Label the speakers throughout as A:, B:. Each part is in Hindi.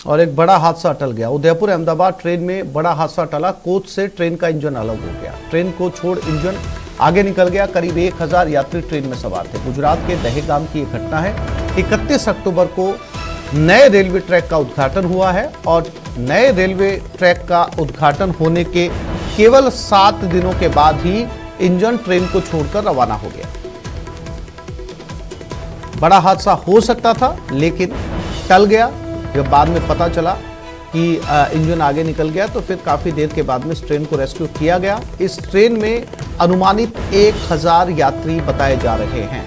A: और एक बड़ा हादसा टल गया। उदयपुर अहमदाबाद ट्रेन में बड़ा हादसा टला। कोच से ट्रेन का इंजन अलग हो गया। ट्रेन को छोड़ इंजन आगे निकल गया। करीब 1000 यात्री ट्रेन में सवार थे। गुजरात के दहेगाम की यह घटना है। 31 अक्टूबर को नए रेलवे ट्रैक का उद्घाटन हुआ है और नए रेलवे ट्रैक का उद्घाटन होने के केवल 7 दिनों के बाद ही इंजन ट्रेन को छोड़कर रवाना हो गया। बड़ा हादसा हो सकता था लेकिन टल गया। जब बाद में पता चला कि इंजन आगे निकल गया तो फिर काफी देर के बाद में इस ट्रेन को रेस्क्यू किया गया। इस ट्रेन में अनुमानित 1000 यात्री बताए जा रहे हैं।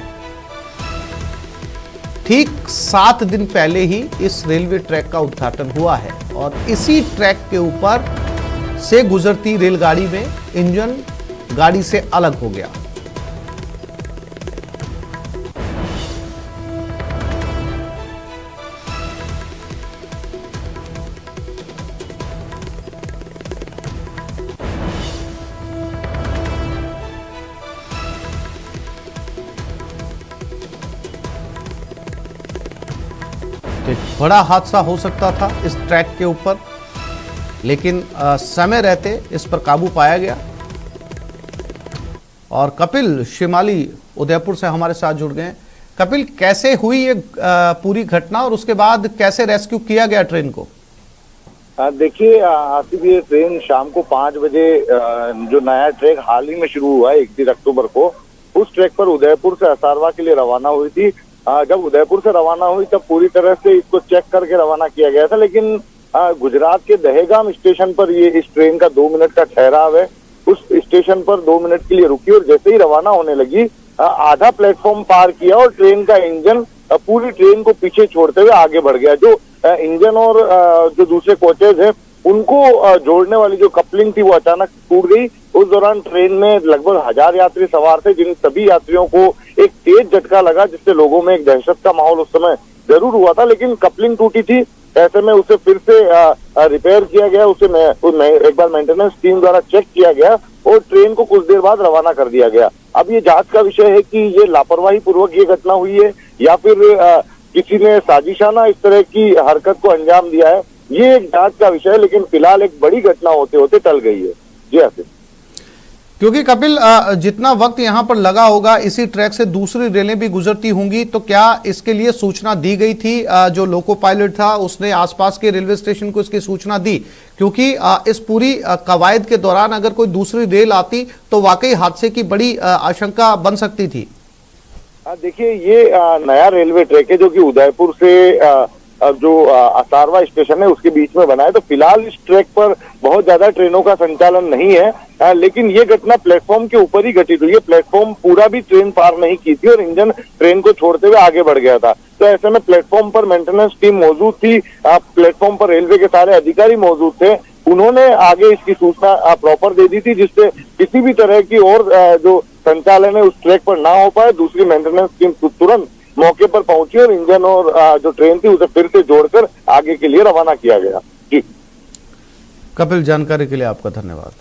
A: ठीक 7 दिन पहले ही इस रेलवे ट्रैक का उद्घाटन हुआ है और इसी ट्रैक के ऊपर से गुजरती रेलगाड़ी में इंजन गाड़ी से अलग हो गया। एक बड़ा हादसा हो सकता था इस ट्रैक के ऊपर, लेकिन समय रहते इस पर काबू पाया गया। और कपिल शिमाली उदयपुर से हमारे साथ जुड़ गए। कपिल, कैसे हुई ये पूरी घटना और उसके बाद कैसे रेस्क्यू किया गया ट्रेन को?
B: देखिए आसिफ, ये ट्रेन शाम को 5 बजे जो नया ट्रैक हाल ही में शुरू हुआ है 31 अक्टूबर को, उस ट्रैक पर उदयपुर से असारवा के लिए रवाना हुई थी। जब उदयपुर से रवाना हुई तब पूरी तरह से इसको चेक करके रवाना किया गया था, लेकिन गुजरात के दहेगाम स्टेशन पर ये इस ट्रेन का 2 मिनट का ठहराव है। उस स्टेशन पर 2 मिनट के लिए रुकी और जैसे ही रवाना होने लगी आधा प्लेटफॉर्म पार किया और ट्रेन का इंजन पूरी ट्रेन को पीछे छोड़ते हुए आगे बढ़ गया। जो इंजन और जो दूसरे कोचेज हैं उनको जोड़ने वाली जो कपलिंग थी वो अचानक टूट गई। उस दौरान ट्रेन में लगभग 1000 यात्री सवार थे, जिन सभी यात्रियों को एक तेज झटका लगा, जिससे लोगों में एक दहशत का माहौल उस समय जरूर हुआ था। लेकिन कपलिंग टूटी थी, ऐसे में उसे फिर से रिपेयर किया गया, उसे एक बार मेंटेनेंस टीम द्वारा चेक किया गया और ट्रेन को कुछ देर बाद रवाना कर दिया गया। अब ये जांच का विषय है कि ये लापरवाही पूर्वक ये घटना हुई है या फिर किसी ने साजिशाना इस तरह की हरकत को अंजाम दिया है, ये एक जांच का विषय है। लेकिन फिलहाल एक बड़ी घटना होते होते टल गई है। जी हाँ,
A: क्योंकि कपिल, जितना वक्त यहाँ पर लगा होगा, इसी ट्रैक से दूसरी रेलें भी गुजरती होंगी, तो क्या इसके लिए सूचना दी गई थी? जो लोको पायलट था उसने आसपास के रेलवे स्टेशन को इसकी सूचना दी? क्योंकि इस पूरी कवायद के दौरान अगर कोई दूसरी रेल आती तो वाकई हादसे की बड़ी आशंका बन सकती थी।
B: देखिए, ये नया रेलवे ट्रैक है जो कि उदयपुर से जो असारवा स्टेशन है उसके बीच में बना है। तो फिलहाल इस ट्रैक पर बहुत ज्यादा ट्रेनों का संचालन नहीं है, लेकिन ये घटना प्लेटफॉर्म के ऊपर ही घटित हुई है। प्लेटफॉर्म पूरा भी ट्रेन पार नहीं की थी और इंजन ट्रेन को छोड़ते हुए आगे बढ़ गया था। तो ऐसे में प्लेटफॉर्म पर मेंटेनेंस टीम मौजूद थी, प्लेटफॉर्म पर रेलवे के सारे अधिकारी मौजूद थे। उन्होंने आगे इसकी सूचना प्रॉपर दे दी थी, जिससे किसी भी तरह की और जो संचालन है उस ट्रैक पर ना हो पाए। दूसरी मेंटेनेंस टीम तुरंत मौके पर पहुंची और इंजन और जो ट्रेन थी उसे फिर से जोड़कर आगे के लिए रवाना किया गया। जी
A: कपिल, जानकारी के लिए आपका धन्यवाद।